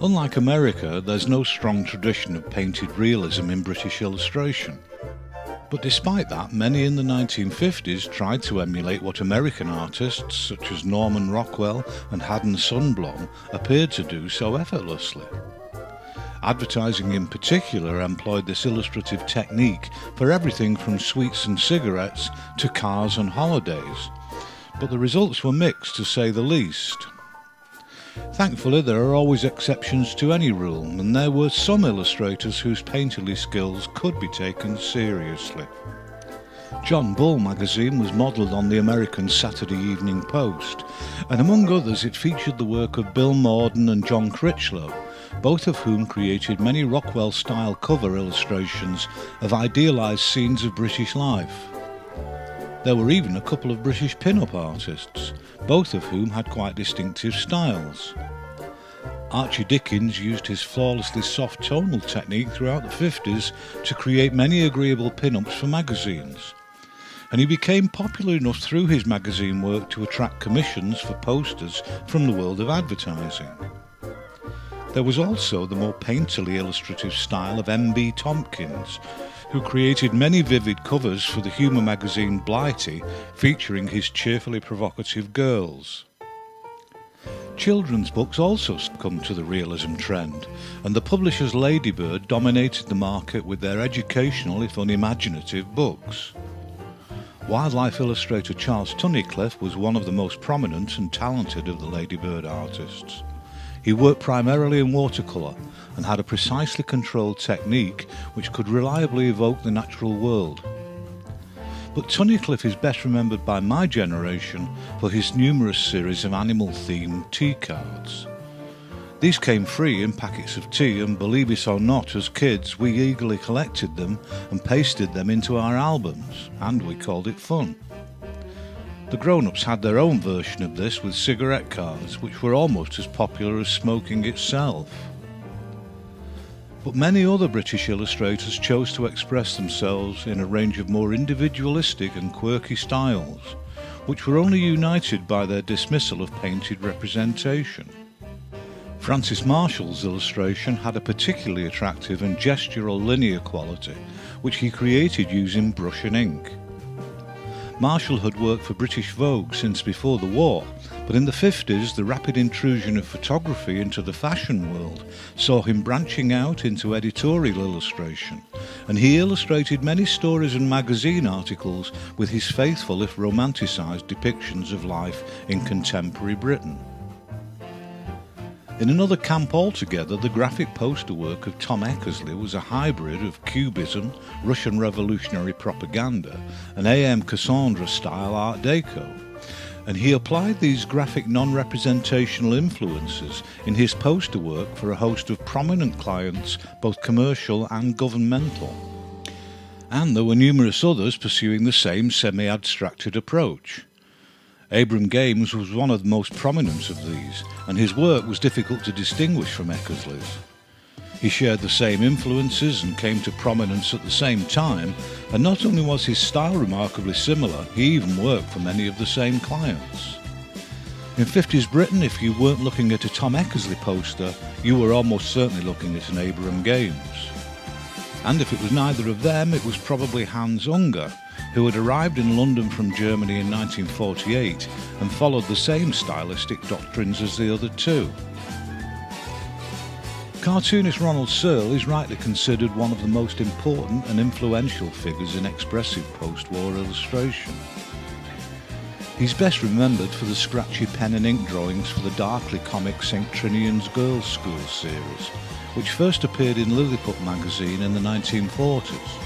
Unlike America, there's no strong tradition of painted realism in British illustration. But despite that, many in the 1950s tried to emulate what American artists such as Norman Rockwell and Haddon Sundblom appeared to do so effortlessly. Advertising in particular employed this illustrative technique for everything from sweets and cigarettes to cars and holidays, but the results were mixed to say the least. Thankfully, there are always exceptions to any rule, and there were some illustrators whose painterly skills could be taken seriously. John Bull magazine was modelled on the American Saturday Evening Post, and among others it featured the work of Bill Morden and John Critchlow, both of whom created many Rockwell-style cover illustrations of idealised scenes of British life. There were even a couple of British pin-up artists, both of whom had quite distinctive styles. Archie Dickens used his flawlessly soft tonal technique throughout the 50s to create many agreeable pin-ups for magazines, and he became popular enough through his magazine work to attract commissions for posters from the world of advertising. There was also the more painterly illustrative style of M.B. Tompkins, who created many vivid covers for the humour magazine Blighty, featuring his cheerfully provocative girls. Children's books also succumbed to the realism trend, and the publishers Ladybird dominated the market with their educational, if unimaginative, books. Wildlife illustrator Charles Tunnicliffe was one of the most prominent and talented of the Ladybird artists. He worked primarily in watercolour and had a precisely controlled technique which could reliably evoke the natural world. But Tunnicliffe is best remembered by my generation for his numerous series of animal-themed tea cards. These came free in packets of tea, and believe it or not, as kids we eagerly collected them and pasted them into our albums, and we called it fun. The grown-ups had their own version of this with cigarette cards, which were almost as popular as smoking itself. But many other British illustrators chose to express themselves in a range of more individualistic and quirky styles, which were only united by their dismissal of painted representation. Francis Marshall's illustration had a particularly attractive and gestural linear quality, which he created using brush and ink. Marshall had worked for British Vogue since before the war, but in the 50s the rapid intrusion of photography into the fashion world saw him branching out into editorial illustration, and he illustrated many stories and magazine articles with his faithful if romanticised depictions of life in contemporary Britain. In another camp altogether, the graphic poster work of Tom Eckersley was a hybrid of Cubism, Russian revolutionary propaganda, and A.M. Cassandra-style Art Deco, and he applied these graphic non-representational influences in his poster work for a host of prominent clients, both commercial and governmental. And there were numerous others pursuing the same semi-abstracted approach. Abram Games was one of the most prominent of these, and his work was difficult to distinguish from Eckersley's. He shared the same influences and came to prominence at the same time, and not only was his style remarkably similar, he even worked for many of the same clients. In 50s Britain, if you weren't looking at a Tom Eckersley poster, you were almost certainly looking at an Abram Games. And if it was neither of them, it was probably Hans Unger, who had arrived in London from Germany in 1948 and followed the same stylistic doctrines as the other two. Cartoonist Ronald Searle is rightly considered one of the most important and influential figures in expressive post-war illustration. He's best remembered for the scratchy pen and ink drawings for the darkly comic St. Trinian's Girls' School series, which first appeared in Lilliput magazine in the 1940s.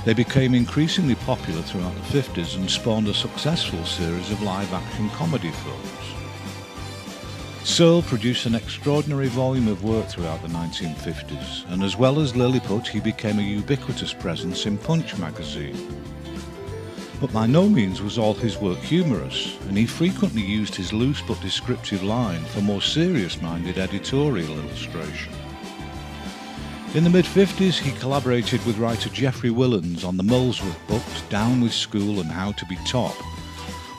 They became increasingly popular throughout the 50s and spawned a successful series of live-action comedy films. Searle produced an extraordinary volume of work throughout the 1950s, and as well as Lilliput, he became a ubiquitous presence in Punch magazine. But by no means was all his work humorous, and he frequently used his loose but descriptive line for more serious-minded editorial illustration. In the mid-50s, he collaborated with writer Geoffrey Willans on the Molesworth books Down with School and How to be Top,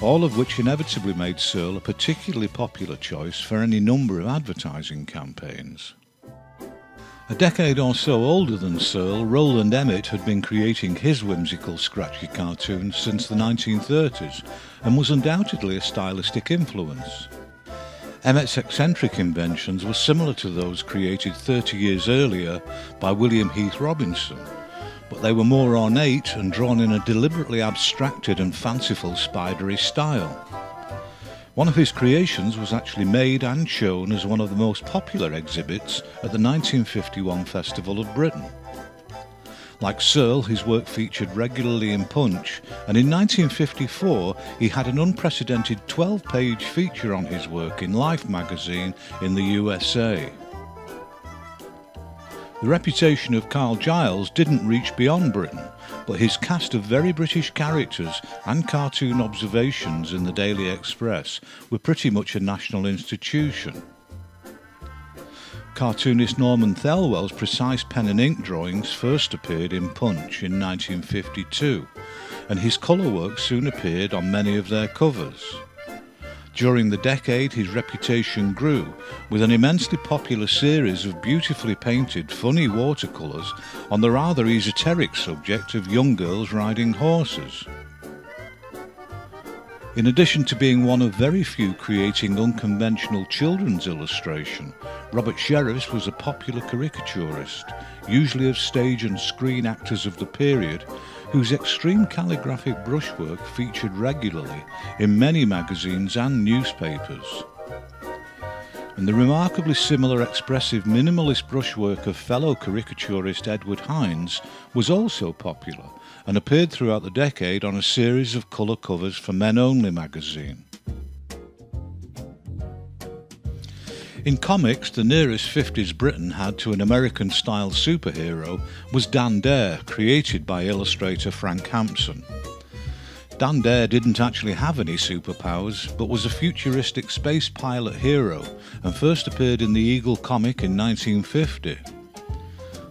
all of which inevitably made Searle a particularly popular choice for any number of advertising campaigns. A decade or so older than Searle, Roland Emmett had been creating his whimsical, scratchy cartoons since the 1930s and was undoubtedly a stylistic influence. Emmett's eccentric inventions were similar to those created 30 years earlier by William Heath Robinson, but they were more ornate and drawn in a deliberately abstracted and fanciful spidery style. One of his creations was actually made and shown as one of the most popular exhibits at the 1951 Festival of Britain. Like Searle, his work featured regularly in Punch, and in 1954 he had an unprecedented 12-page feature on his work in Life magazine in the USA. The reputation of Carl Giles didn't reach beyond Britain, but his cast of very British characters and cartoon observations in the Daily Express were pretty much a national institution. Cartoonist Norman Thelwell's precise pen and ink drawings first appeared in Punch in 1952, and his colour work soon appeared on many of their covers. During the decade, his reputation grew, with an immensely popular series of beautifully painted, funny watercolours on the rather esoteric subject of young girls riding horses. In addition to being one of very few creating unconventional children's illustration, Robert Sheriffs was a popular caricaturist, usually of stage and screen actors of the period, whose extreme calligraphic brushwork featured regularly in many magazines and newspapers. And the remarkably similar expressive minimalist brushwork of fellow caricaturist Edward Hines was also popular and appeared throughout the decade on a series of colour covers for Men Only magazine. In comics, the nearest 50s Britain had to an American-style superhero was Dan Dare, created by illustrator Frank Hampson. Dan Dare didn't actually have any superpowers, but was a futuristic space pilot hero and first appeared in the Eagle comic in 1950.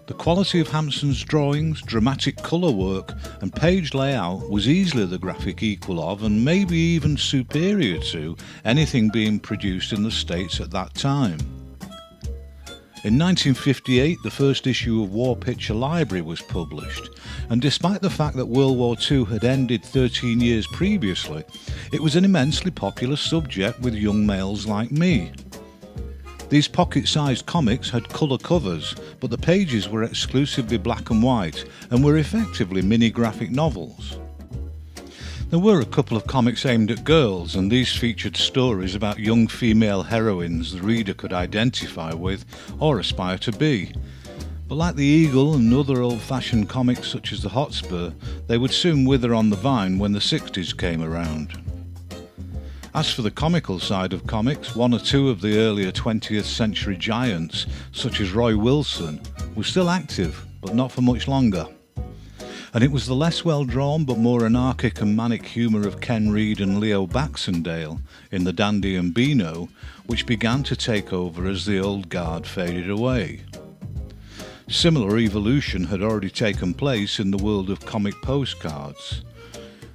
The quality of Hampson's drawings, dramatic colour work and page layout was easily the graphic equal of, and maybe even superior to, anything being produced in the States at that time. In 1958, the first issue of War Picture Library was published, and despite the fact that World War II had ended 13 years previously, it was an immensely popular subject with young males like me. These pocket-sized comics had colour covers, but the pages were exclusively black and white and were effectively mini-graphic novels. There were a couple of comics aimed at girls, and these featured stories about young female heroines the reader could identify with or aspire to be. But like the Eagle and other old-fashioned comics such as the Hotspur, they would soon wither on the vine when the 60s came around. As for the comical side of comics, one or two of the earlier 20th century giants, such as Roy Wilson, were still active, but not for much longer. And it was the less well-drawn but more anarchic and manic humour of Ken Reid and Leo Baxendale in The Dandy and Beano which began to take over as the old guard faded away. Similar evolution had already taken place in the world of comic postcards.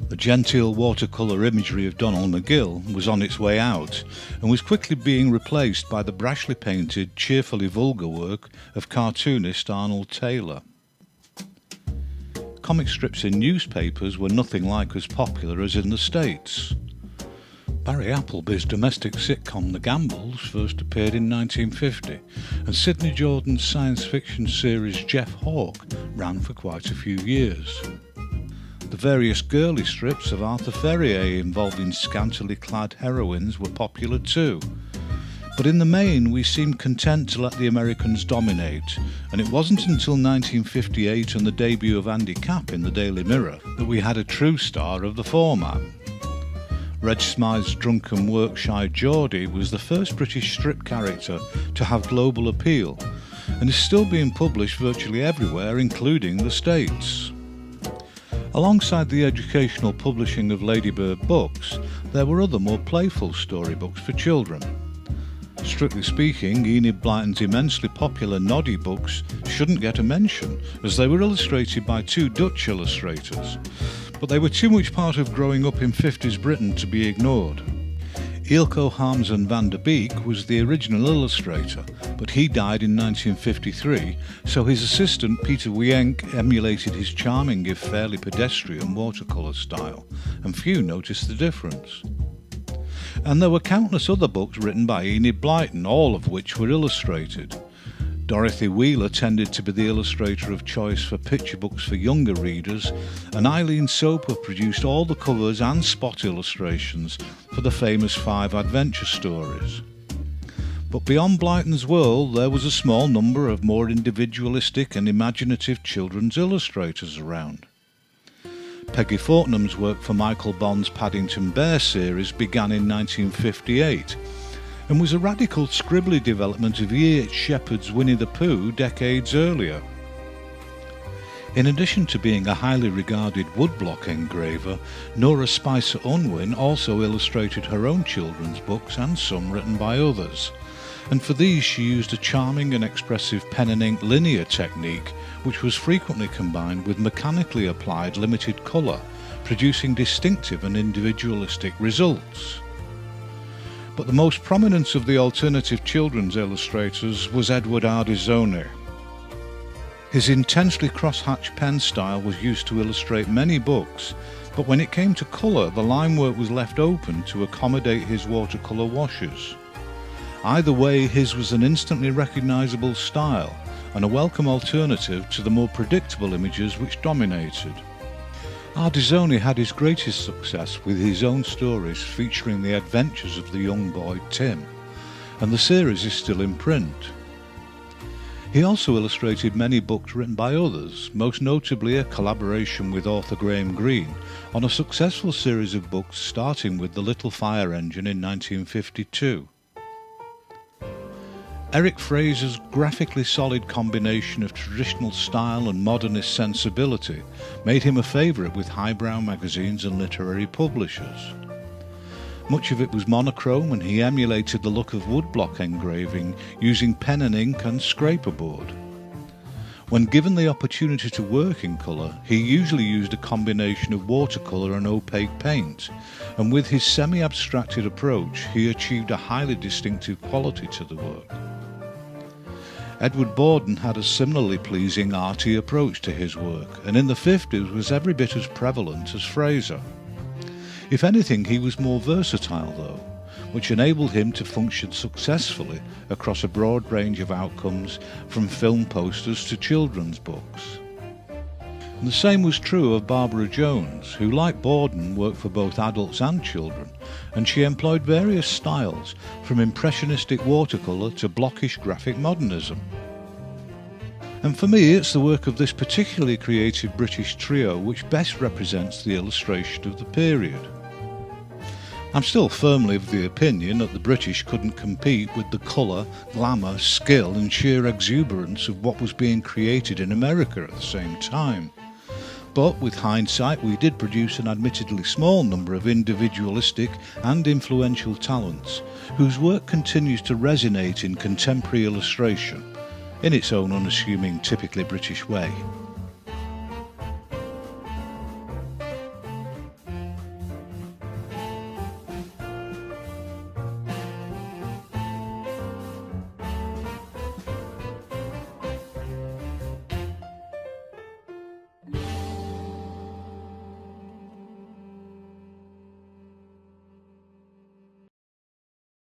The genteel watercolour imagery of Donald McGill was on its way out and was quickly being replaced by the brashly painted, cheerfully vulgar work of cartoonist Arnold Taylor. Comic strips in newspapers were nothing like as popular as in the States. Barry Appleby's domestic sitcom The Gambles first appeared in 1950, and Sidney Jordan's science fiction series Jeff Hawke ran for quite a few years. The various girly strips of Arthur Ferrier involving scantily clad heroines were popular too. But in the main, we seemed content to let the Americans dominate, and it wasn't until 1958 and the debut of Andy Capp in the Daily Mirror that we had a true star of the format. Reg Smythe's drunken work-shy Geordie was the first British strip character to have global appeal, and is still being published virtually everywhere, including the States. Alongside the educational publishing of Ladybird books, there were other more playful storybooks for children. Strictly speaking, Enid Blyton's immensely popular Noddy books shouldn't get a mention, as they were illustrated by two Dutch illustrators, but they were too much part of growing up in 50s Britain to be ignored. Eelco Harmsen van der Beek was the original illustrator, but he died in 1953, so his assistant Peter Wienck emulated his charming if fairly pedestrian watercolour style, and few noticed the difference. And there were countless other books written by Enid Blyton, all of which were illustrated. Dorothy Wheeler tended to be the illustrator of choice for picture books for younger readers, and Eileen Soper produced all the covers and spot illustrations for the famous 5 adventure stories. But beyond Blyton's world, there was a small number of more individualistic and imaginative children's illustrators around. Peggy Fortnum's work for Michael Bond's Paddington Bear series began in 1958, and was a radical scribbly development of E.H. Shepard's Winnie the Pooh decades earlier. In addition to being a highly regarded woodblock engraver, Nora Spicer Unwin also illustrated her own children's books and some written by others, and for these she used a charming and expressive pen and ink linear technique which was frequently combined with mechanically applied limited colour, producing distinctive and individualistic results. But the most prominent of the alternative children's illustrators was Edward Ardizoni. His intensely crosshatch pen style was used to illustrate many books, but when it came to colour, the line work was left open to accommodate his watercolour washes. Either way, his was an instantly recognisable style, and a welcome alternative to the more predictable images which dominated. Ardizoni had his greatest success with his own stories featuring the adventures of the young boy Tim, and the series is still in print. He also illustrated many books written by others, most notably a collaboration with author Graham Greene on a successful series of books starting with The Little Fire Engine in 1952. Eric Fraser's graphically solid combination of traditional style and modernist sensibility made him a favourite with highbrow magazines and literary publishers. Much of it was monochrome, and he emulated the look of woodblock engraving using pen and ink and scraperboard. When given the opportunity to work in colour, he usually used a combination of watercolour and opaque paint, and with his semi-abstracted approach he achieved a highly distinctive quality to the work. Edward Borden had a similarly pleasing arty approach to his work, and in the 50s was every bit as prevalent as Fraser. If anything, he was more versatile though, which enabled him to function successfully across a broad range of outcomes, from film posters to children's books. And the same was true of Barbara Jones, who, like Borden, worked for both adults and children, and she employed various styles, from impressionistic watercolour to blockish graphic modernism. And for me, it's the work of this particularly creative British trio which best represents the illustration of the period. I'm still firmly of the opinion that the British couldn't compete with the colour, glamour, skill and sheer exuberance of what was being created in America at the same time. But with hindsight, we did produce an admittedly small number of individualistic and influential talents, whose work continues to resonate in contemporary illustration, in its own unassuming, typically British way.